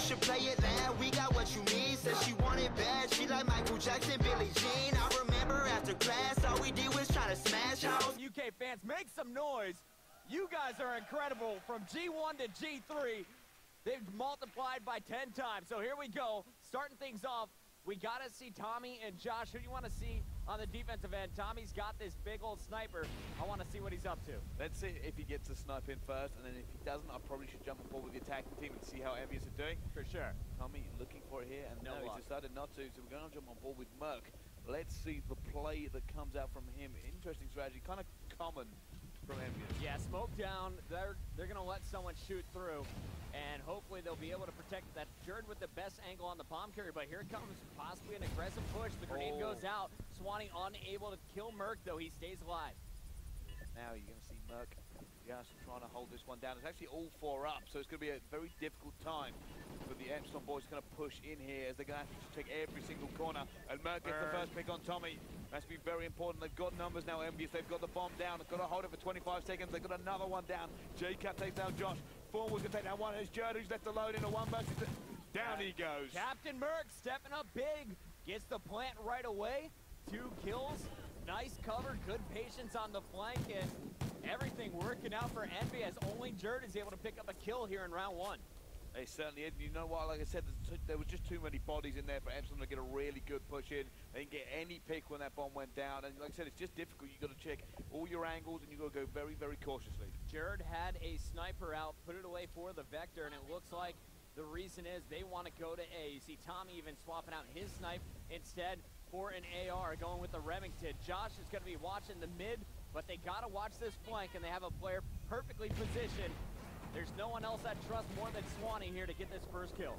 should play it loud, we got what you need. Said she wanted bad, she like Michael Jackson, Billie Jean. I remember after class, all we did was try to smash house. UK fans, make some noise. You guys are incredible. From G1 to G3, they've multiplied by 10 times. So here we go, starting things off. We got to see Tommy and Josh. Who do you want to see on the defensive end? Tommy's got this big old sniper. I want to see what he's up to. Let's see if he gets the snipe in first, and then if he doesn't, I probably should jump on board with the attacking team and see how Envious are doing. For sure. Tommy looking for it here, and no, he's decided not to, so we're going to jump on board with Merc. Let's see the play that comes out from him. Interesting strategy, kind of common from Envious. Yeah, smoke down. They're going to let someone shoot through, and hopefully they'll be able to protect that. Jerd with the best angle on the bomb carrier, but here comes possibly an aggressive push. The grenade goes out. Swanee unable to kill Merc, though he stays alive. Now you're going to see Merc just trying to hold this one down. It's actually all 4 up, so it's going to be a very difficult time for the Epsilon boys going to push in here as they're going to have to take every single corner. And Merc gets the first pick on Tommy. That's been very important. They've got numbers now, Envious. They've got the bomb down. They've got to hold it for 25 seconds. They've got another one down. J-Cat takes down Josh. Forward's going to take down one. It's Jerd who's left alone in a 1 versus. Down he goes. Captain Merc stepping up big. Gets the plant right away. 2 kills. Nice cover. Good patience on the flank. And everything working out for Envy as only Jerd is able to pick up a kill here in round 1. They certainly did. You know what, like I said, there was just too many bodies in there for Epsilon to get a really good push in. They didn't get any pick when that bomb went down. And like I said, it's just difficult. You've got to check all your angles and you've got to go very, very cautiously. Jerd had a sniper out, put it away for the Vector, and it looks like the reason is they want to go to A. You see Tommy even swapping out his snipe instead for an AR, going with the Remington. Josh is going to be watching the mid, but they got to watch this flank, and they have a player perfectly positioned. There's no one else I trust more than Swanee here to get this first kill.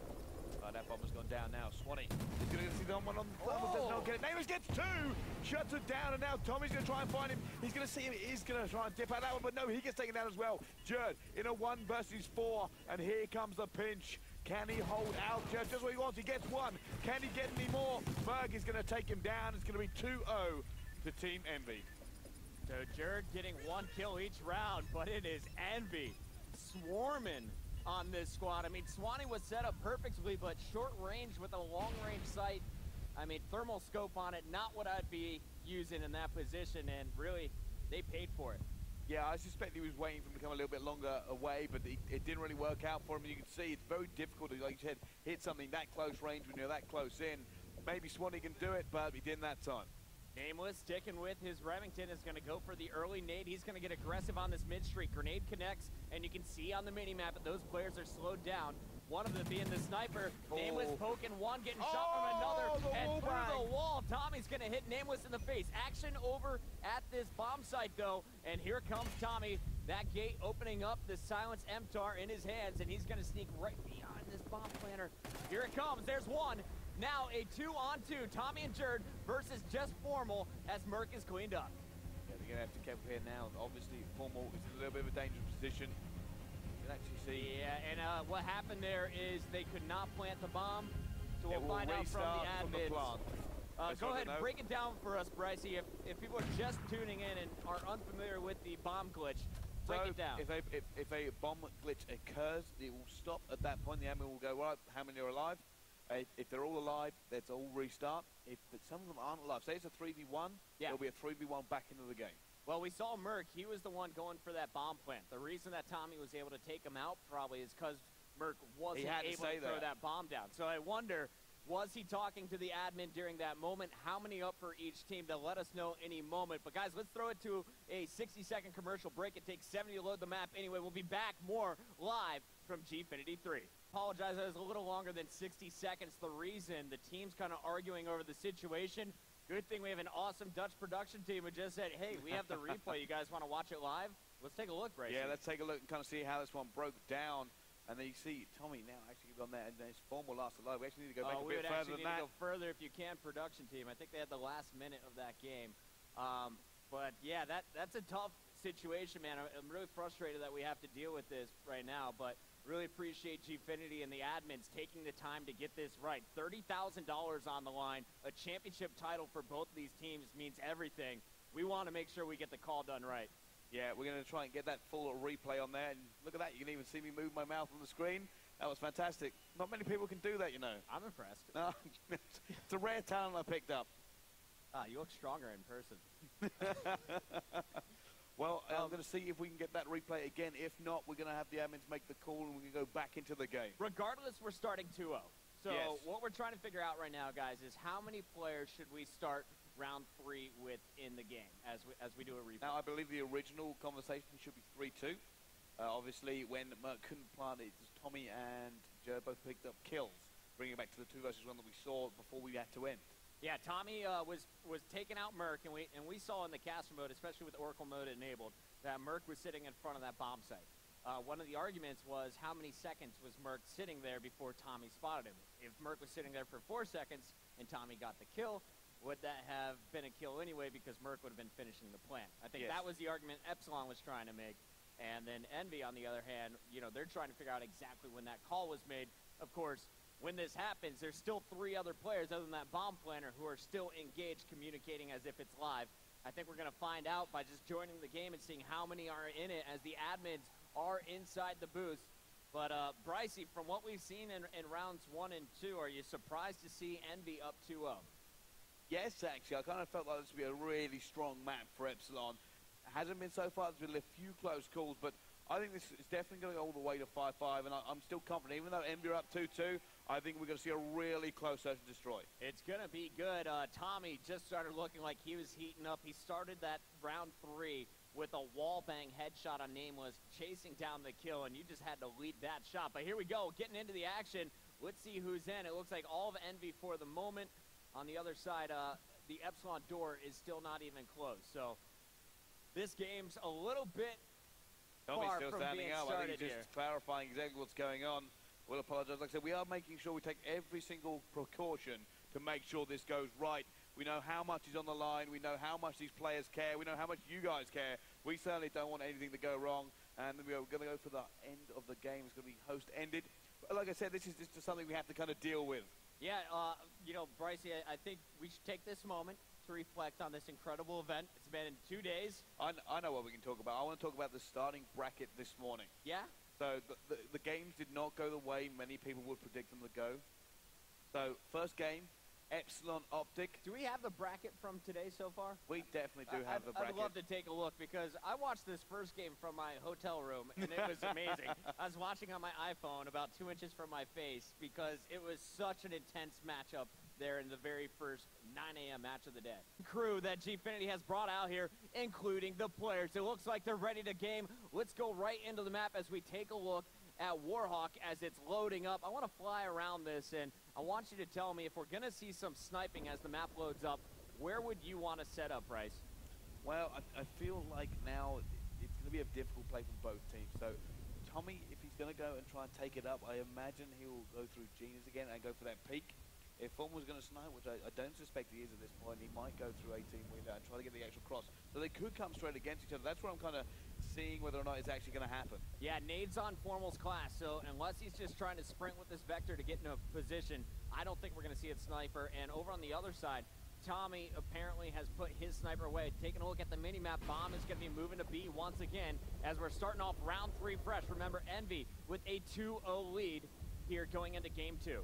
That bomb has gone down now. Swanee is going to see the one on the does not get it. Nameless gets 2, shuts it down, and now Tommy's going to try and find him. He's going to see him. He's going to try and dip out that one, but no, he gets taken down as well. Jerd in a 1 versus 4, and here comes the pinch. Can he hold out? Jerd just what he wants. He gets 1. Can he get any more? Berg is going to take him down. It's going to be 2-0 to Team Envy. So Jerd getting 1 kill each round, but it is Envy swarming on this squad. I mean, Swanee was set up perfectly, but short range with a long range sight. I mean, thermal scope on it, not what I'd be using in that position, and really, they paid for it. Yeah, I suspect he was waiting for him to come a little bit longer away, but it didn't really work out for him. You can see it's very difficult to, like you said, hit something that close range when you're that close in. Maybe Swanee can do it, but he didn't that time. Nameless sticking with his Remington is going to go for the early nade. He's going to get aggressive on this mid streak. Grenade connects, and you can see on the mini-map that those players are slowed down. One of them being the sniper. Nameless poking one, getting shot from another, and through the wall. Tommy's going to hit Nameless in the face. Action over at this bomb site, though, and here comes Tommy. That gate opening up, the silenced MTAR in his hands, and he's going to sneak right behind this bomb planter. Here it comes. There's one. Now a 2-on-2, Tommy and Jerd versus just Formal as Merc is cleaned up. Yeah, they're going to have to be careful here now. Obviously, Formal is in a little bit of a dangerous position. You can actually see. Yeah, and what happened there is they could not plant the bomb. So we'll find out from the admins. Go ahead and break it down for us, Brycey. If people are just tuning in and are unfamiliar with the bomb glitch, break it down. If a bomb glitch occurs, it will stop at that point. The admin will go, right, how many are alive? If they're all alive, let's all restart. If some of them aren't alive, say it's a 3v1, there'll be a 3v1 back into the game. Well, we saw Merc. He was the one going for that bomb plant. The reason that Tommy was able to take him out probably is because Merc wasn't able to throw that bomb down. So I wonder, was he talking to the admin during that moment? How many up for each team? They'll let us know any moment. But guys, let's throw it to a 60-second commercial break. It takes 70 to load the map. Anyway, we'll be back more live from Gfinity 3. Apologize, that was a little longer than 60 seconds. The reason, the team's kind of arguing over the situation. Good thing we have an awesome Dutch production team who just said, hey, we have the replay. You guys want to watch it live? Let's take a look, Bryce. Yeah, let's take a look and kind of see how this one broke down. And then you see Tommy now actually on there, and his Formal last alive. We actually need to go back a bit further than that. We would actually need to go further if you can, production team. I think they had the last minute of that game. But yeah, that's a tough situation, man. I'm really frustrated that we have to deal with this right now, but really appreciate Gfinity and the admins taking the time to get this right. $30,000 on the line, a championship title for both of these teams means everything. We want to make sure we get the call done right. Yeah, we're going to try and get that full replay on there. And look at that, you can even see me move my mouth on the screen. That was fantastic. Not many people can do that, you know. I'm impressed. No, it's a rare talent I picked up. You look stronger in person. Well, I'm going to see if we can get that replay again. If not, we're going to have the admins make the call and we can go back into the game. Regardless, we're starting 2-0. So yes. What we're trying to figure out right now, guys, is how many players should we start round 3 with in the game as we do a replay? Now, I believe the original conversation should be 3-2. Obviously, when Merc couldn't plant it, Tommy and Jared both picked up kills, bringing it back to the 2 versus 1 that we saw before we had to end. Yeah, Tommy was taking out Merc, and we saw in the caster mode, especially with Oracle mode enabled, that Merc was sitting in front of that bomb site. One of the arguments was how many seconds was Merc sitting there before Tommy spotted him. If Merc was sitting there for 4 seconds and Tommy got the kill, would that have been a kill anyway because Merc would have been finishing the plant? I think that was the argument Epsilon was trying to make. And then Envy, on the other hand, you know, they're trying to figure out exactly when that call was made. Of course, when this happens, there's still 3 other players other than that bomb planter who are still engaged, communicating as if it's live. I think we're going to find out by just joining the game and seeing how many are in it as the admins are inside the booth. But, Brycey, from what we've seen in rounds 1 and 2, are you surprised to see Envy up 2-0? Yes, actually. I kind of felt like this would be a really strong map for Epsilon. It hasn't been so far. There's been a few close calls, but I think this is definitely going to go all the way to 5-5, and I'm still confident. Even though Envy are up 2-2, I think we're going to see a really close search and destroy. It's going to be good. Tommy just started looking like he was heating up. He started that round 3 with a wall bang headshot on Nameless, chasing down the kill, and you just had to lead that shot. But here we go, getting into the action. Let's see who's in. It looks like all of Envy for the moment. On the other side, the Epsilon door is still not even closed. So this game's a little bit Tommy's far still from standing being up. I started think he's just clarifying exactly what's going on. We'll apologize. Like I said, we are making sure we take every single precaution to make sure this goes right. We know how much is on the line. We know how much these players care. We know how much you guys care. We certainly don't want anything to go wrong. And we are going to go for the end of the game. It's going to be host-ended. But like I said, this is just something we have to kind of deal with. Yeah, you know, Brycey, I think we should take this moment to reflect on this incredible event. It's been in 2 days. I know what we can talk about. I want to talk about the starting bracket this morning. Yeah? So the games did not go the way many people would predict them to go. So first game, Epsilon Optic. Do we have the bracket from today so far? We definitely do have the bracket. I'd love to take a look because I watched this first game from my hotel room and it was amazing. I was watching on my iPhone about 2 inches from my face because it was such an intense matchup there in the very first 9 a.m. match of the day. Crew that Gfinity has brought out here, including the players. It looks like they're ready to game. Let's go right into the map as we take a look at Warhawk as it's loading up. I want to fly around this, and I want you to tell me if we're going to see some sniping as the map loads up, where would you want to set up, Bryce? Well, I feel like now it's going to be a difficult play for both teams. So Tommy, if he's going to go and try and take it up, I imagine he'll go through Genius again and go for that peak. If Form was going to snipe, which I don't suspect he is at this point, he might go through 18 window and try to get the actual cross. So they could come straight against each other. That's where I'm kind of seeing whether or not it's actually going to happen. Yeah, nades on Formal's class, so unless he's just trying to sprint with this Vector to get in a position, I don't think we're going to see a sniper. And over on the other side, Tommy apparently has put his sniper away. Taking a look at the mini-map, Bomb is going to be moving to B once again as we're starting off round 3 fresh. Remember, Envy with a 2-0 lead here going into game 2.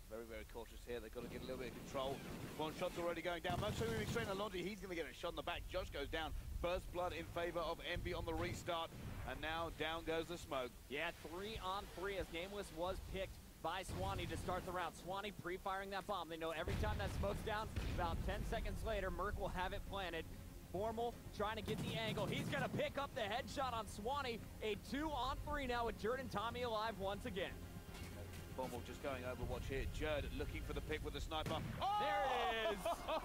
Very, very cautious here. They've got to get a little bit of control. One shot's already going down. Most certainly straight in Laundry. He's going to get a shot in the back. Josh goes down. First blood in favor of Envy on the restart. And now down goes the smoke. Yeah, 3-on-3 as Nameless was picked by Swanee to start the round. Swanee pre-firing that bomb. They know every time that smoke's down, about 10 seconds later, Merc will have it planted. Formal trying to get the angle. He's going to pick up the headshot on Swanee. A 2-on-3 now with Jordan Tommy alive once again. Formal just going Overwatch here. Jerd looking for the pick with the sniper. Oh! There it is!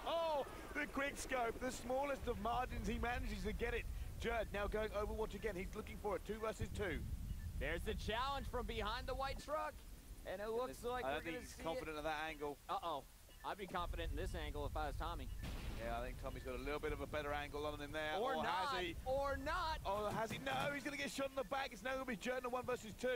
Oh, the quick scope, the smallest of margins. He manages to get it. Jerd now going Overwatch again. He's looking for it. 2 versus 2. There's the challenge from behind the white truck. And it looks like we're going to see it. I don't think he's confident of that angle. Uh-oh. I'd be confident in this angle if I was Tommy. Yeah, I think Tommy's got a little bit of a better angle on him there. Or not. Has he? Or not. Oh, has he? No, he's going to get shot in the back. It's now going to be Jerd in a 1 versus 2.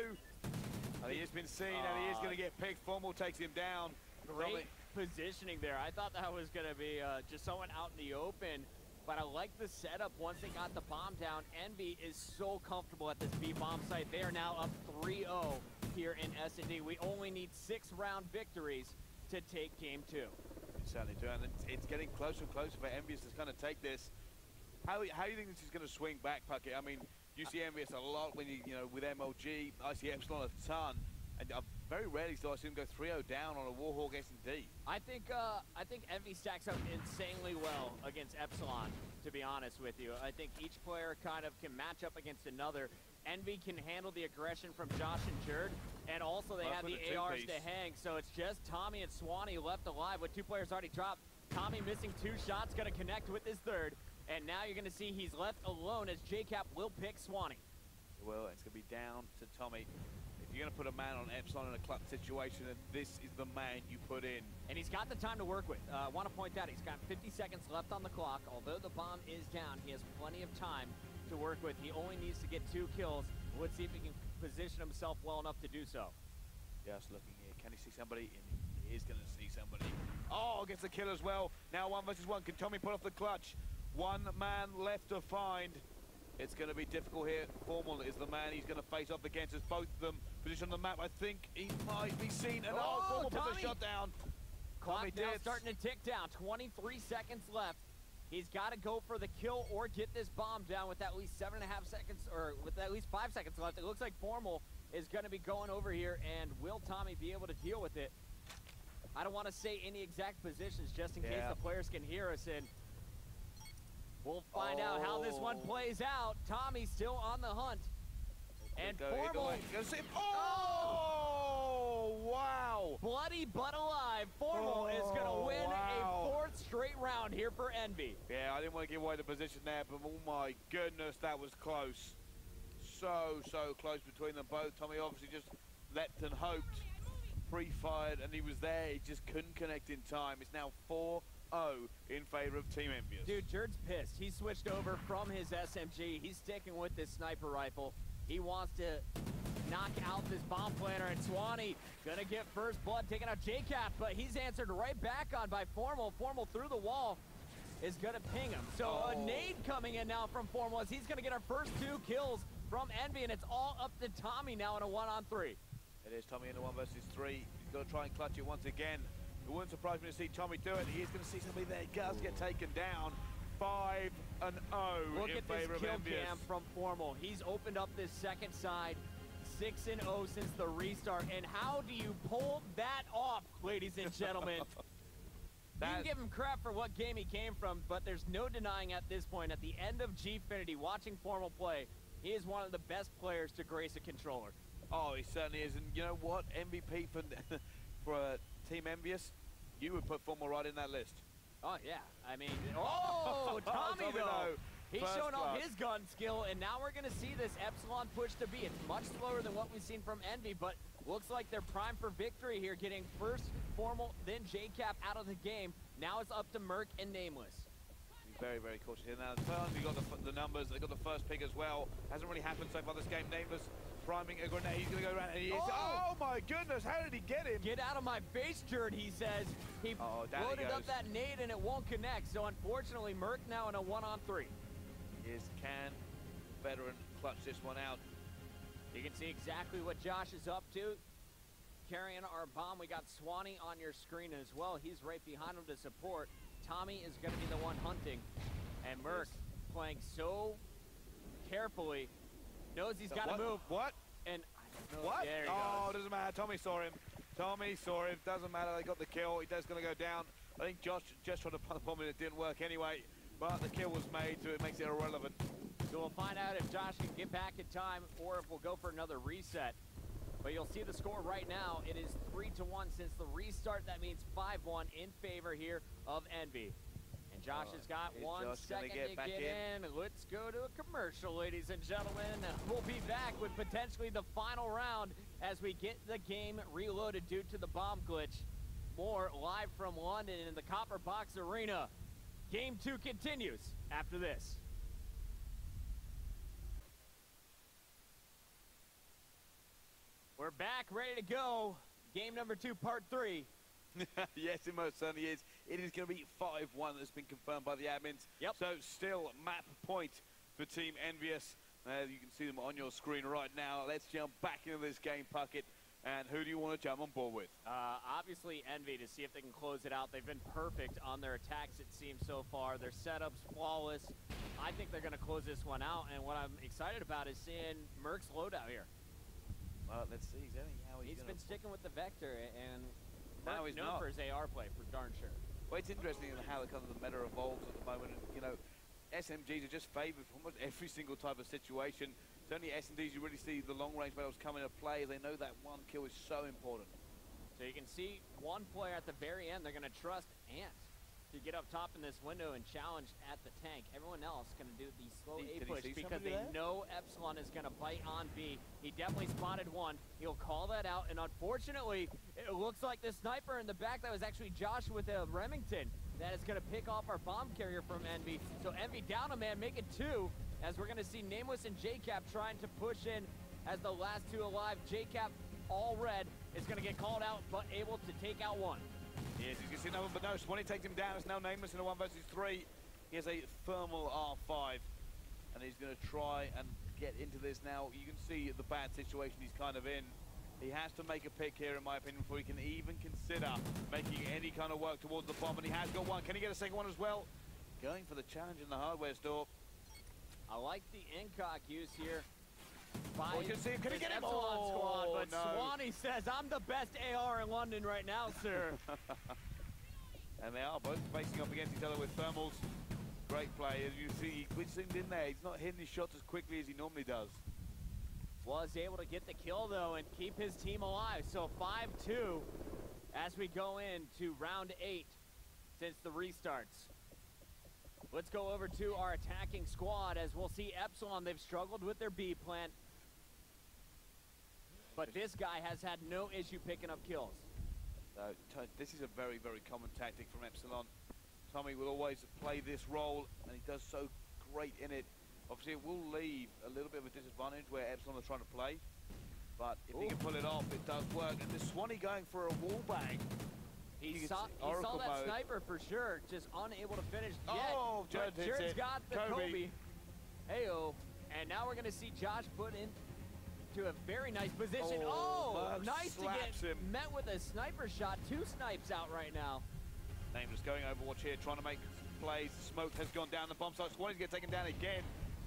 And he has been seen, and he is going to get picked. Formal takes him down. Great positioning there. I thought that was going to be just someone out in the open, but I like the setup once they got the bomb down. Envy is so comfortable at this B bomb site. They are now up 3-0 here in S&D. We only need 6-round victories to take game 2. Certainly do, and it's getting closer and closer for Envious to kind of take this. How do you think this is going to swing back, Puckett? I mean, you see Envious a lot when you know, with MLG. I see Epsilon a ton, and very rarely do I see him go 3-0 down on a Warhawk S&D. I think Envy stacks up insanely well against Epsilon, to be honest with you. I think each player kind of can match up against another. Envy can handle the aggression from Josh and Jerd, and also they have the ARs to hang, so it's just Tommy and Swanee left alive with 2 players already dropped. Tommy missing 2 shots, gonna connect with his 3rd, and now you're gonna see he's left alone as JCap will pick Swanee. Well, it's gonna be down to Tommy. If you're gonna put a man on Epsilon in a clutch situation, then this is the man you put in. And he's got the time to work with. I want to point out he's got 50 seconds left on the clock. Although the bomb is down, he has plenty of time to work with. He only needs to get 2 kills. Let's see if he can position himself well enough to do so. Just looking here, can he see somebody? And he is gonna see somebody. Oh, gets the kill as well. Now 1 versus 1. Can Tommy pull off the clutch? 1 man left to find. It's going to be difficult here. Formal is the man he's going to face off against as both of them position on the map. I think he might be seen. And Formal puts a shot down. Clock now starting to tick down. 23 seconds left. He's got to go for the kill or get this bomb down with at least 7.5 seconds, or with at least 5 seconds left. It looks like Formal is going to be going over here, and will Tommy be able to deal with it? I don't want to say any exact positions just in case the players can hear us, and we'll find out how this one plays out. Tommy's still on the hunt. And Formal. Oh, wow. Bloody but alive. Formal is going to win a 4th straight round here for Envy. Yeah, I didn't want to give away the position there, but oh my goodness, that was close. So close between them both. Tommy obviously just leapt and hoped. Pre-fired, and he was there. He just couldn't connect in time. It's now 4-0 in favor of Team Envious. Dude, Jerd's pissed. He switched over from his SMG. He's sticking with this sniper rifle. He wants to knock out this bomb planter, and Swanee gonna get first blood, taking out JCap, but he's answered right back on by Formal. Formal through the wall is gonna ping him. So a nade coming in now from Formal as he's gonna get our first 2 kills from Envy, and it's all up to Tommy now in a 1-on-3. It is Tommy in a 1 versus 3. He's got to try and clutch it once again. It wouldn't surprise me to see Tommy do it. He is going to see somebody there. He does get taken down. 5-0 Look in at favor this of kill Envious. cam from Formal. He's opened up this second side. 6-0 since the restart. And how do you pull that off, ladies and gentlemen? You can give him crap for what game he came from, but there's no denying at this point, at the end of Gfinity, watching Formal play, he is one of the best players to grace a controller. Oh, he certainly is. And you know what? MVP for Team Envious, you would put Formal right in that list. Oh, yeah. I mean, Tommy, though. He's showing off his gun skill, and now we're going to see this Epsilon push to B. It's much slower than what we've seen from Envy, but looks like they're primed for victory here, getting first Formal, then JCap out of the game. Now it's up to Merc and Nameless. Very, very cautious here. Now, we got the numbers. They got the first pick as well. Hasn't really happened so far this game. Nameless priming a grenade. He's going to go around, and he is. Oh, my goodness. How did he get him? Get out of my face, Jerd, he says. He loaded up that nade, and it won't connect. So, unfortunately, Merc now in a 1-on-3. Can veteran clutch this one out? You can see exactly what Josh is up to. Carrying our bomb. We got Swanee on your screen as well. He's right behind him to support. Tommy is going to be the one hunting. And Merc playing so carefully. Knows he's got to move. What? And what? There he goes. Doesn't matter. Tommy saw him. Tommy saw him. Doesn't matter. They got the kill. He does going to go down. I think Josh just tried to punt the bomb and it didn't work anyway. But the kill was made, so it makes it irrelevant. So we'll find out if Josh can get back in time or if we'll go for another reset. But you'll see the score right now. It is 3-1 since the restart. That means 5-1 in favor here of Envy. And Josh has got 1 second to get in. Let's go to a commercial, ladies and gentlemen. We'll be back with potentially the final round as we get the game reloaded due to the bomb glitch. More live from London in the Copper Box Arena. Game 2 continues after this. We're back, ready to go. Game number 2, part 3. Yes, it most certainly is. It is going to be 5-1 that's been confirmed by the admins. Yep. So still map point for Team Envious. You can see them on your screen right now. Let's jump back into this game, Puckett. And who do you want to jump on board with? Obviously, Envy, to see if they can close it out. They've been perfect on their attacks, it seems, so far. Their setup's flawless. I think they're going to close this one out. And what I'm excited about is seeing Merc's loadout here. Well, let's see exactly how he's been sticking with the Vector, and now he's known for his AR play, for darn sure. Well, it's interesting how the meta evolves at the moment. And, you know, SMGs are just favored for almost every single type of situation. It's only S&Ds you really see the long-range battles come into play. They know that one kill is so important. So you can see one player at the very end, they're going to trust Ant to get up top in this window and challenge at the tank. Everyone else going to do the slow A push because they know Epsilon is going to bite on B. He definitely spotted one. He'll call that out, and unfortunately, it looks like the sniper in the back, that was actually Josh with a Remington. That is going to pick off our bomb carrier from Envy. So Envy down a man, make it 2, as we're going to see Nameless and JCap trying to push in as the last 2 alive. JCap, all red, is going to get called out, but able to take out 1. Yes, you can see no one but no. Swanee takes him down. It's now Nameless in a 1 versus 3. He has a thermal R5, and he's going to try and get into this now. You can see the bad situation he's kind of in. He has to make a pick here, in my opinion, before he can even consider making any kind of work towards the bomb, and he has got one. Can he get a second one as well? Going for the challenge in the hardware store. I like the incog use here. Oh, you can see him. Can he get him? Epsilon squad, but no. Swanee says, I'm the best AR in London right now, sir. And they are both facing up against each other with thermals. Great play. As you see, he zoomed in there. He's not hitting his shots as quickly as he normally does. Was able to get the kill, though, and keep his team alive. So 5-2 as we go into round 8 since the restarts. Let's go over to our attacking squad as we'll see Epsilon. They've struggled with their B plant, but this guy has had no issue picking up kills. This is a very, very common tactic from Epsilon. Tommy will always play this role, and he does so great in it. Obviously, it will leave a little bit of a disadvantage where Epsilon are trying to play, but if he can pull it off, it does work. And the Swanee going for a wall bang. He saw that sniper for sure, just unable to finish yet. Oh, Jared's got the Kobe. Hey-oh. And now we're going to see Josh put into a very nice position. Oh, nice to get met with a sniper shot. 2 snipes out right now. Nameless going Overwatch here, trying to make plays. Smoke has gone down the bomb site. Swanee's going to take him down again.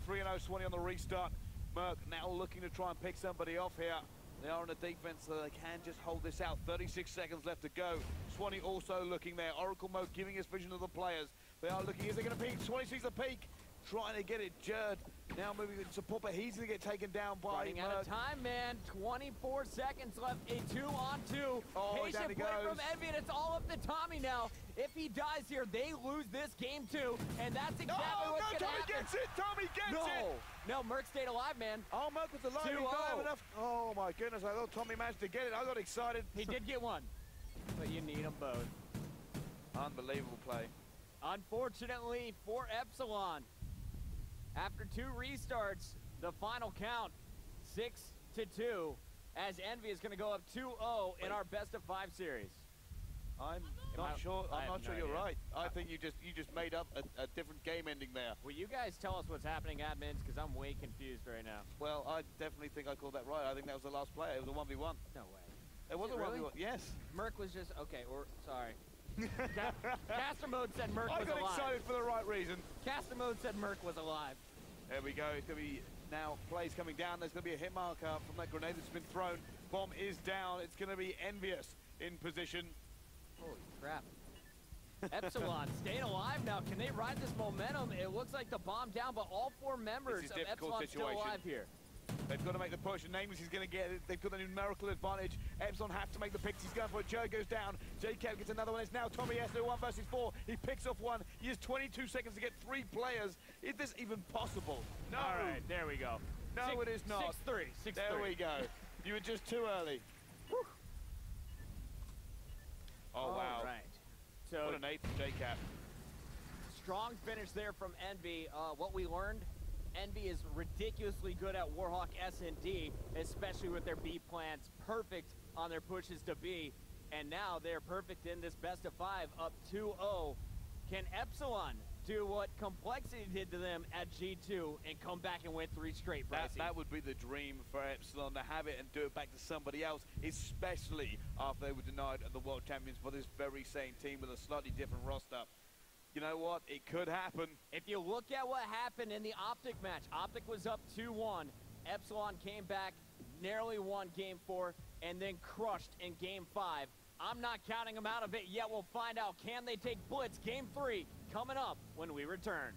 3-0 Swanee on the restart. Merc now looking to try and pick somebody off here. They are on the defense, so they can just hold this out. 36 seconds left to go. Swanee also looking there. Oracle Mode giving his vision to the players. They are looking. Is they going to peek? Swanee sees the peek. Trying to get it. Jerd now moving in support, but he's going to get taken down by Running out of time, man. 24 seconds left. A 2-on-2. Oh, patient play from Envy, and it's all up to Tommy now. If he dies here, they lose this game too, and that's exactly what's going to happen. Tommy gets it! Tommy gets it! No, Merc stayed alive, man. Oh, Merc was alive. He don't have enough. Oh, my goodness. I thought Tommy managed to get it. I got excited. He did get one, but you need them both. Unbelievable play. Unfortunately for Epsilon, after 2 restarts, the final count, 6-2, as Envy is going to go up 2-0 in our best-of-5 series. I'm not sure you're right. I think you just made up a different game ending there. Will you guys tell us what's happening, admins? Because I'm way confused right now. Well, I definitely think I called that right. I think that was the last player. It was a 1v1. No way. It was a 1v1. Yes. Merc was just okay. Or sorry. Caster Mode said Merc was alive. I got excited for the right reason. Caster Mode said Merc was alive. There we go. It's going to be now plays coming down. There's going to be a hit marker from that grenade that's been thrown. Bomb is down. It's going to be Envious in position. Holy crap. Epsilon staying alive now. Can they ride this momentum? It looks like the bomb down, but all 4 members of Epsilon still alive here. They've got to make the push, and Nameless is going to get it. They've got a numerical advantage. Epsilon have to make the picks. He's going for it. Joe goes down. JCap gets another one. It's now Tommy Esno, 1 versus 4. He picks off one. He has 22 seconds to get 3 players. Is this even possible? No. All right, there we go. No, it is not. 6-3. 6-3. There we go. You were just too early. Whew. Oh, wow. All right. So what an 8 from JCap. Strong finish there from Envy. What we learned, Envy is ridiculously good at Warhawk S&D, especially with their B plants. Perfect on their pushes to B. And now they're perfect in this best of 5, up 2-0. Can Epsilon do what Complexity did to them at G2 and come back and win 3 straight, Brycey. That would be the dream for Epsilon, to have it and do it back to somebody else, especially after they were denied the World Champions for this very same team with a slightly different roster. You know what? It could happen. If you look at what happened in the Optic match, Optic was up 2-1. Epsilon came back, narrowly won Game 4, and then crushed in Game 5. I'm not counting them out of it yet. We'll find out. Can they take Blitz? Game 3 coming up when we return.